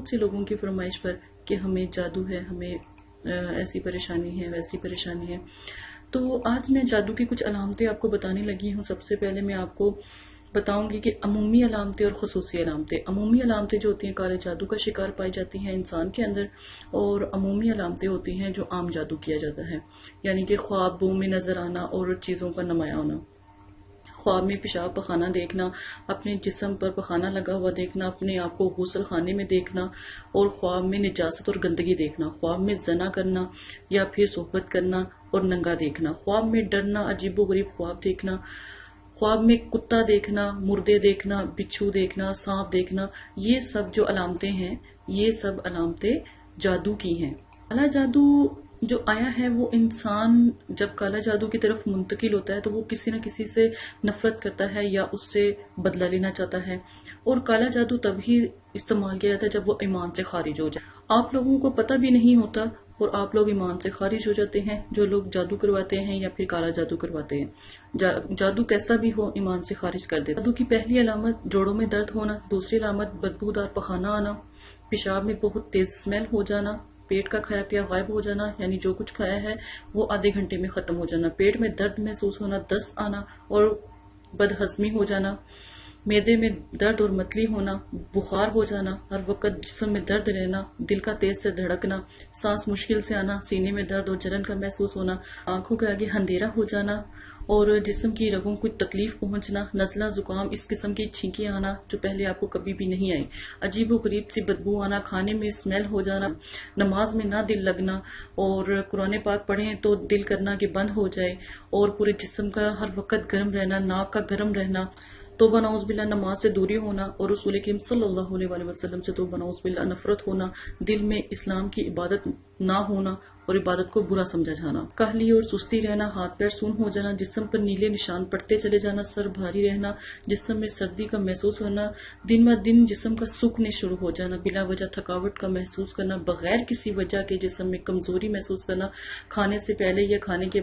بہت سے لوگوں کی فرمائش پر کہ ہمیں جادو ہے، ہمیں ایسی پریشانی ہے، ویسی پریشانی ہے. تو آج میں جادو کی کچھ علامتیں آپ کو بتانے لگی ہوں. سب سے پہلے میں آپ کو بتاؤں گی کہ عمومی علامتیں اور خصوصی علامتیں. عمومی علامتیں جو ہوتی ہیں کالے جادو کا شکار پائی جاتی ہیں انسان کے اندر، اور عمومی علامتیں ہوتی ہیں جو عام جادو کیا جاتا ہے، یعنی کہ خوابوں میں نظر آنا اور چیزوں کا نمایاں ہونا. خواب میں پیشاب پخانہ دیکھنا، اپنے جسم پر پخانہ لگا ہوا دیکھنا، اپنے آپ کو غسل خانے میں دیکھنا، اور خواب میں نجاست اور گندگی دیکھنا، خواب میں زنا کرنا یا پھر صحبت کرنا اور ننگا دیکھنا، خواب میں ڈرنا، عجیب و غریب خواب دیکھنا، خواب میں کتا دیکھنا، مردے دیکھنا، بچھو دیکھنا، سانپ دیکھنا. یہ سب جو علامتیں ہیں، یہ سب علامتیں جادو کی ہیں. کالا جادو جو آیا ہے، وہ انسان جب کالا جادو کی طرف منتقل ہوتا ہے تو وہ کسی نہ کسی سے نفرت کرتا ہے یا اس سے بدلہ لینا چاہتا ہے. اور کالا جادو تب ہی استعمال کیا جاتا ہے جب وہ ایمان سے خارج ہو جائے. آپ لوگوں کو پتہ بھی نہیں ہوتا اور آپ لوگ ایمان سے خارج ہو جاتے ہیں، جو لوگ جادو کرواتے ہیں یا پھر کالا جادو کرواتے ہیں. جادو کیسا بھی ہو ایمان سے خارج کر دیتا. جادو کی پہلی علامت جوڑوں میں درد ہونا، دوسری علامت بدبودار پخانہ آنا، پیشاب میں بہت تیز اسمیل ہو جانا، پیٹ کا کھایا پیا غائب ہو جانا، یعنی جو کچھ کھایا ہے وہ آدھے گھنٹے میں ختم ہو جانا، پیٹ میں درد محسوس ہونا، دست آنا اور بدہضمی ہو جانا، معدے میں درد اور متلی ہونا، بخار ہو جانا، ہر وقت جسم میں درد رہنا، دل کا تیز سے دھڑکنا، سانس مشکل سے آنا، سینے میں درد اور جلن کا محسوس ہونا، آنکھوں کے آگے اندھیرا ہو جانا اور جسم کی رگوں کو تکلیف پہنچنا، نزلہ زکام، اس قسم کی چھینکیں آنا جو پہلے آپ کو کبھی بھی نہیں آئی، عجیب و غریب سی بدبو آنا، کھانے میں اسمیل ہو جانا، نماز میں نہ دل لگنا، اور قرآن پاک پڑھیں تو دل کرنا کہ بند ہو جائے، اور پورے جسم کا ہر وقت گرم رہنا، ناک کا گرم رہنا، توبہ نعوذ باللہ نماز سے دوری ہونا، اور رسول کریم صلی اللہ علیہ وآلہ وسلم سے توبہ نعوذ باللہ نفرت ہونا، دل میں اسلام کی عبادت نہ ہونا اور عبادت کو برا سمجھا جانا، کاہلی اور سستی رہنا، ہاتھ پیر سون ہو جانا، جسم پر نیلے نشان پڑتے چلے جانا، سر بھاری رہنا، جسم میں سردی کا محسوس ہونا، دن بہ دن جسم کا سوکھنے شروع ہو جانا، بلا وجہ تھکاوٹ کا محسوس کرنا، بغیر کسی وجہ کے جسم میں کمزوری محسوس کرنا، کھانے سے پہلے یا کھانے کے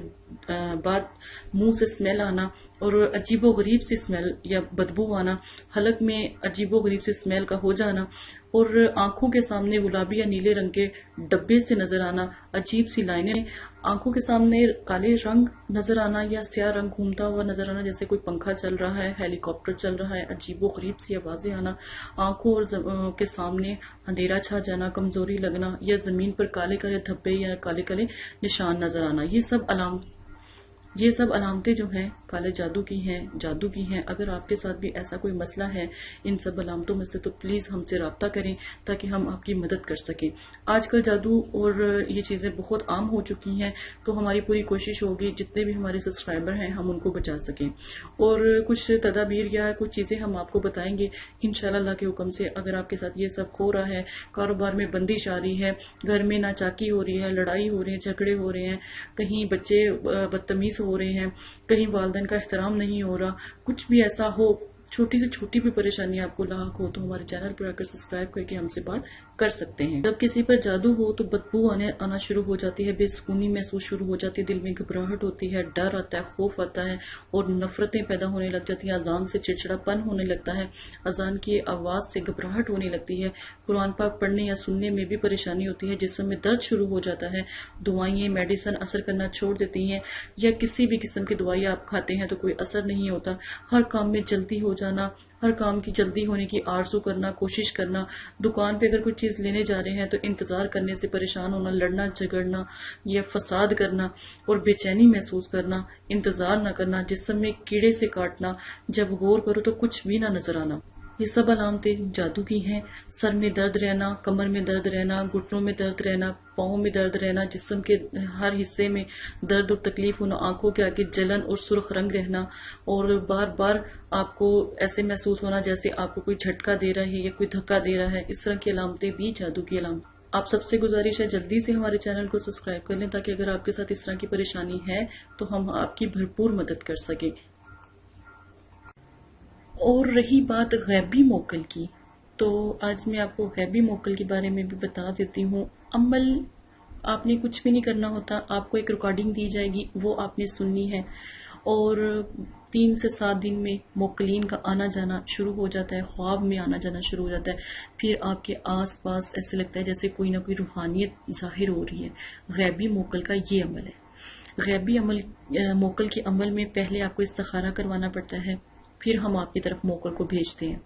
بعد منہ سے اسمیل آنا اور عجیب و غریب سی اسمیل یا بدبو آنا، حلق میں عجیب و غریب سی اسمیل کا ہو جانا، اور آنکھوں کے سامنے گلابی یا نیلے رنگ کے ڈبے سے نظر آنا، عجیب سی لائنیں، آنکھوں کے سامنے کالے رنگ نظر آنا یا سیاہ رنگ گھومتا ہوا نظر آنا، جیسے کوئی پنکھا چل رہا ہے، ہیلی کاپٹر چل رہا ہے، عجیب و غریب سی آوازیں آنا، آنکھوں اور کے سامنے اندھیرا چھا جانا، کمزوری لگنا یا زمین پر کالے کالے دھبے یا کالے کالے نشان نظر آنا. یہ سب علامتیں جو ہیں کالے جادو کی ہیں، جادو کی ہیں. اگر آپ کے ساتھ بھی ایسا کوئی مسئلہ ہے ان سب علامتوں میں سے تو پلیز ہم سے رابطہ کریں تاکہ ہم آپ کی مدد کر سکیں. آج کل جادو اور یہ چیزیں بہت عام ہو چکی ہیں، تو ہماری پوری کوشش ہوگی جتنے بھی ہمارے سبسکرائبر ہیں ہم ان کو بچا سکیں، اور کچھ تدابیر یا کچھ چیزیں ہم آپ کو بتائیں گے انشاءاللہ اللہ کے حکم سے. اگر آپ کے ساتھ یہ سب ہو رہا ہے، کاروبار میں بندش آ رہی ہے، گھر میں ناچاکی ہو رہی ہے، لڑائی ہو رہی ہے، جھگڑے ہو رہے ہیں، کہیں بچے بدتمیز ہو رہے ہیں، کہیں والدین کا احترام نہیں ہو رہا، کچھ بھی ایسا ہو، چھوٹی سے چھوٹی بھی پریشانی آپ کو لاحق ہو تو ہمارے چینل پر آ کر سبسکرائب کر کے ہم سے بات کر سکتے ہیں. جب کسی پر جادو ہو تو بدبو آنا شروع ہو جاتی ہے، بے سکونی محسوس شروع ہو جاتی ہے، دل میں گھبراہٹ ہوتی ہے، ڈر آتا ہے، خوف آتا ہے اور نفرتیں پیدا ہونے لگ جاتی ہیں، اذان سے چڑچڑا پن ہونے لگتا ہے، اذان کی آواز سے گھبراہٹ ہونے لگتی ہے، قرآن پاک پڑھنے یا سننے میں بھی پریشانی ہوتی ہے، جسم میں درد شروع ہو جاتا ہے، دوائیں میڈیسن اثر کرنا چھوڑ دیتی ہیں، یا کسی بھی قسم کی دوائی آپ کھاتے ہیں تو کوئی اثر نہیں ہوتا، ہر کام میں جلدی ہو جانا، ہر کام کی جلدی ہونے کی آرزو کرنا، کوشش کرنا، دکان پہ اگر کوئی چیز لینے جا رہے ہیں تو انتظار کرنے سے پریشان ہونا، لڑنا جھگڑنا یا فساد کرنا اور بے چینی محسوس کرنا، انتظار نہ کرنا، جسم میں کیڑے سے کاٹنا، جب غور کرو تو کچھ بھی نہ نظر آنا. یہ سب علامتیں جادو کی ہیں. سر میں درد رہنا، کمر میں درد رہنا، گھٹنوں میں درد رہنا، پاؤں میں درد رہنا، جسم کے ہر حصے میں درد اور تکلیف ہونا، آنکھوں کے آگے جلن اور سرخ رنگ رہنا، اور بار بار آپ کو ایسے محسوس ہونا جیسے آپ کو کوئی جھٹکا دے رہا ہے یا کوئی دھکا دے رہا ہے. اس طرح کی علامتیں بھی جادو کی علامت. آپ سب سے گزارش ہے جلدی سے ہمارے چینل کو سبسکرائب کر لیں تاکہ اگر آپ کے ساتھ اس طرح کی پریشانی ہے تو ہم آپ کی بھرپور مدد کر سکیں. اور رہی بات غیبی موکل کی، تو آج میں آپ کو غیبی موکل کے بارے میں بھی بتا دیتی ہوں. عمل آپ نے کچھ بھی نہیں کرنا ہوتا، آپ کو ایک ریکارڈنگ دی جائے گی، وہ آپ نے سننی ہے، اور 3 سے 7 دن میں موکلین کا آنا جانا شروع ہو جاتا ہے، خواب میں آنا جانا شروع ہو جاتا ہے، پھر آپ کے آس پاس ایسے لگتا ہے جیسے کوئی نہ کوئی روحانیت ظاہر ہو رہی ہے۔ غیبی موکل کا یہ عمل ہے۔ غیبی عمل موکل کے عمل میں پہلے آپ کو استخارہ کروانا پڑتا ہے، پھر ہم آپ کی طرف موکل کو بھیجتے ہیں،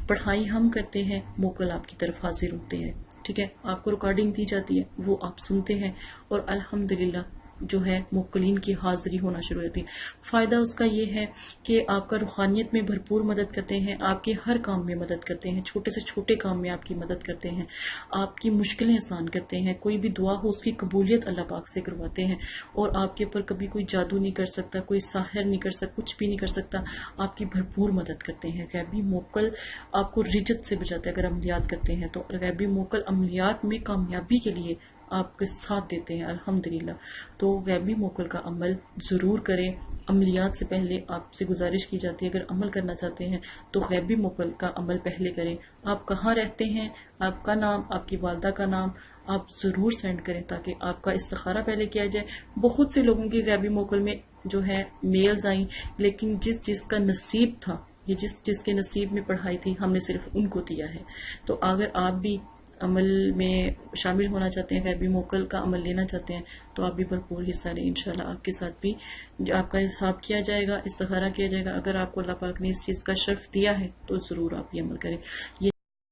پڑھائی ہم کرتے ہیں، موکل آپ کی طرف حاضر ہوتے ہیں، ٹھیک ہے، آپ کو ریکارڈنگ دی جاتی ہے، وہ آپ سنتے ہیں، اور الحمدللہ جو ہے موکلین کی حاضری ہونا شروع ہوتی ہے۔ فائدہ اس کا یہ ہے کہ آپ کا روحانیت میں بھرپور مدد کرتے ہیں، آپ کے ہر کام میں مدد کرتے ہیں، چھوٹے سے چھوٹے کام میں آپ کی مدد کرتے ہیں، آپ کی مشکلیں آسان کرتے ہیں، کوئی بھی دعا ہو اس کی قبولیت اللہ پاک سے کرواتے ہیں، اور آپ کے اوپر کبھی کوئی جادو نہیں کر سکتا، کوئی ساحر نہیں کر سکتا، کچھ بھی نہیں کر سکتا، آپ کی بھرپور مدد کرتے ہیں۔ غیبی موکل آپ کو رجت سے بچاتے ہیں۔ اگر عملیات کرتے ہیں تو غیبی موکل عملیات میں کامیابی کے لیے آپ کے ساتھ دیتے ہیں الحمدللہ۔ تو غیبی موکل کا عمل ضرور کریں۔ عملیات سے پہلے آپ سے گزارش کی جاتی ہے اگر عمل کرنا چاہتے ہیں تو غیبی موکل کا عمل پہلے کریں۔ آپ کہاں رہتے ہیں، آپ کا نام، آپ کی والدہ کا نام آپ ضرور سینڈ کریں تاکہ آپ کا استخارہ پہلے کیا جائے۔ بہت سے لوگوں کی غیبی موکل میں جو ہے میلز آئیں، لیکن جس کا نصیب تھا، یہ جس کے نصیب میں پڑھائی تھی، ہم نے صرف ان کو دیا ہے۔ تو اگر آپ بھی عمل میں شامل ہونا چاہتے ہیں، غیبی موکل کا عمل لینا چاہتے ہیں، تو آپ بھی بھرپور حصہ لیں، انشاءاللہ آپ کے ساتھ بھی آپ کا حساب کیا جائے گا، استخارہ کیا جائے گا۔ اگر آپ کو اللہ پاک نے اس چیز کا شرف دیا ہے تو ضرور آپ یہ عمل کریں۔